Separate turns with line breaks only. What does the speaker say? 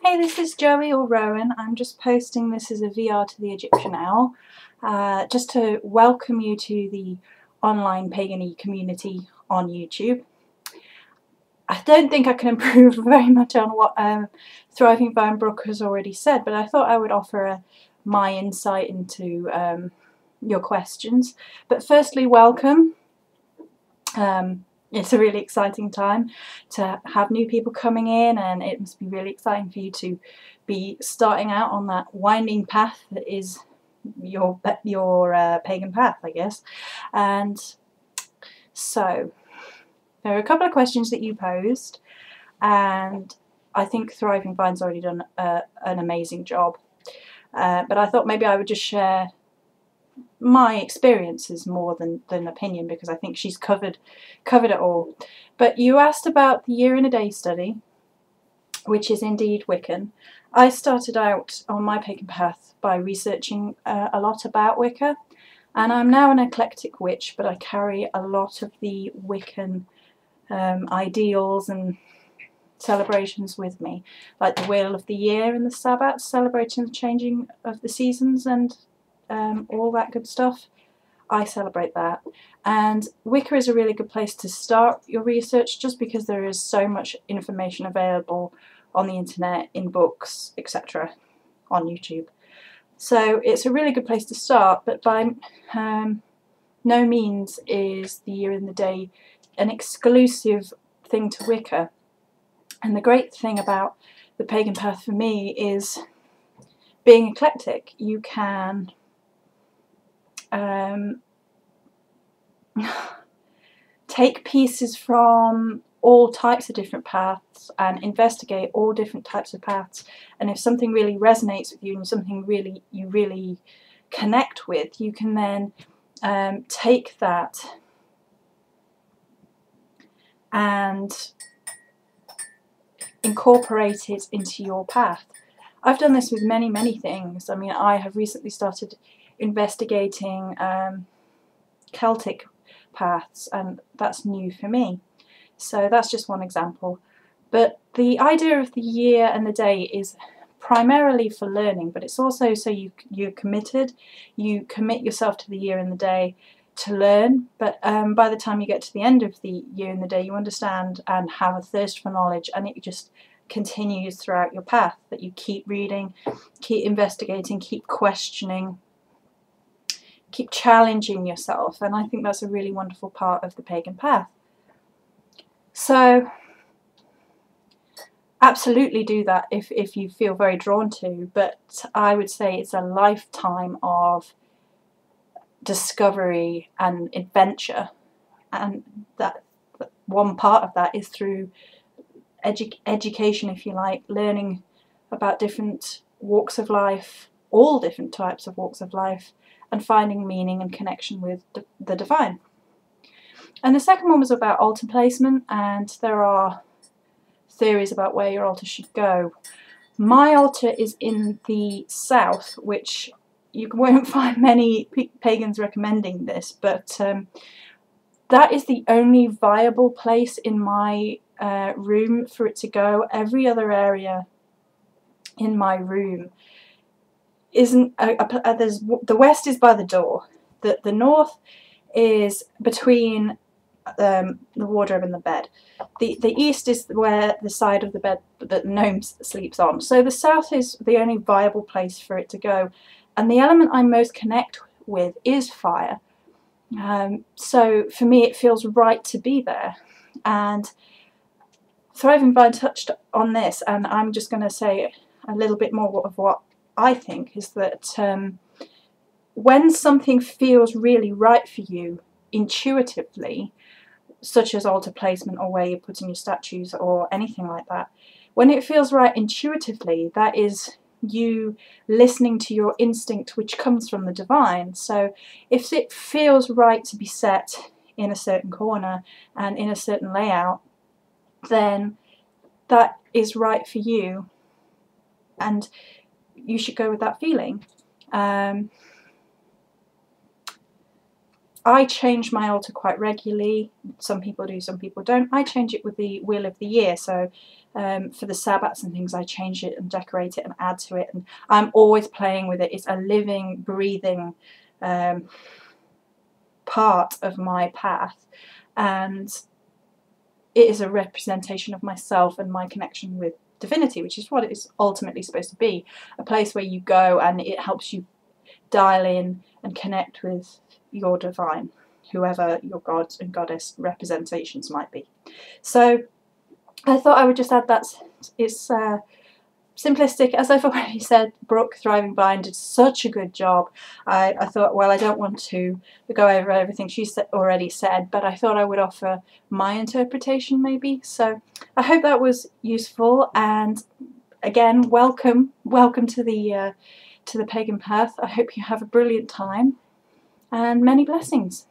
Hey, this is Joey or Rowan. I'm just posting this as a VR to the Egyptian Owl, just to welcome you to the online pagany community on YouTube. I don't think I can improve very much on what Thriving Vine Brooke has already said, but I thought I would offer my insight into your questions. But firstly, welcome. It's a really exciting time to have new people coming in, and it must be really exciting for you to be starting out on that winding path that is your pagan path, I guess. And so there are a couple of questions that you posed, and I think Thriving Vine's already done an amazing job. But I thought maybe I would just share my experiences more than opinion, because I think she's covered it all. But you asked about the Year in a Day study, which is indeed Wiccan. I started out on my pagan path by researching a lot about Wicca, and I'm now an eclectic witch, but I carry a lot of the Wiccan ideals and celebrations with me, like the Wheel of the Year and the Sabbath, celebrating the changing of the seasons and all that good stuff. I celebrate that. And Wicca is a really good place to start your research, just because there is so much information available on the internet, in books, etc., on YouTube. So it's a really good place to start, but by no means is the Year in the Day an exclusive thing to Wicca. And the great thing about the pagan path for me is being eclectic. You can take pieces from all types of different paths and investigate all different types of paths, and if something really resonates with you and something you really connect with, you can then take that and incorporate it into your path. I've done this with many things. I mean, I have recently started investigating Celtic paths, and that's new for me. So that's just one example. But the idea of the year and the day is primarily for learning, but it's also so you're committed. You commit yourself to the year and the day to learn, but by the time you get to the end of the year and the day, you understand and have a thirst for knowledge, and it just continues throughout your path, that you keep reading, keep investigating, keep questioning, keep challenging yourself. And I think that's a really wonderful part of the pagan path. So absolutely do that if you feel very drawn to, but I would say it's a lifetime of discovery and adventure, and that one part of that is through education, if you like, learning about different walks of life, all different types of walks of life, and finding meaning and connection with the divine. And the second one was about altar placement, and there are theories about where your altar should go. My altar is in the south, which you won't find many pagans recommending this, but that is the only viable place in my room for it to go. Every other area in my room isn't. The west is by the door. The north is between the wardrobe and the bed. The east is where the side of the bed that the gnome sleeps on. So the south is the only viable place for it to go. And the element I most connect with is fire. So for me it feels right to be there. And Thriving Vine touched on this, and I'm just going to say a little bit more of what I think is that when something feels really right for you intuitively, such as altar placement or where you're putting your statues or anything like that, when it feels right intuitively, that is you listening to your instinct, which comes from the divine. So if it feels right to be set in a certain corner and in a certain layout, then that is right for you, and you should go with that feeling. I change my altar quite regularly. Some people do, some people don't. I change it with the wheel of the year. So for the Sabbats and things, I change it and decorate it and add to it. And I'm always playing with it. It's a living, breathing part of my path. And it is a representation of myself and my connection with divinity, which is what it is ultimately supposed to be. A place where you go and it helps you dial in and connect with your divine, whoever your god and goddess representations might be. So I thought I would just add that. It's simplistic. As I've already said, Brooke, Thriving Blind, did such a good job. I thought, well, I don't want to go over everything she's already said, but I thought I would offer my interpretation maybe. So I hope that was useful, and again, welcome to the pagan path. I hope you have a brilliant time and many blessings.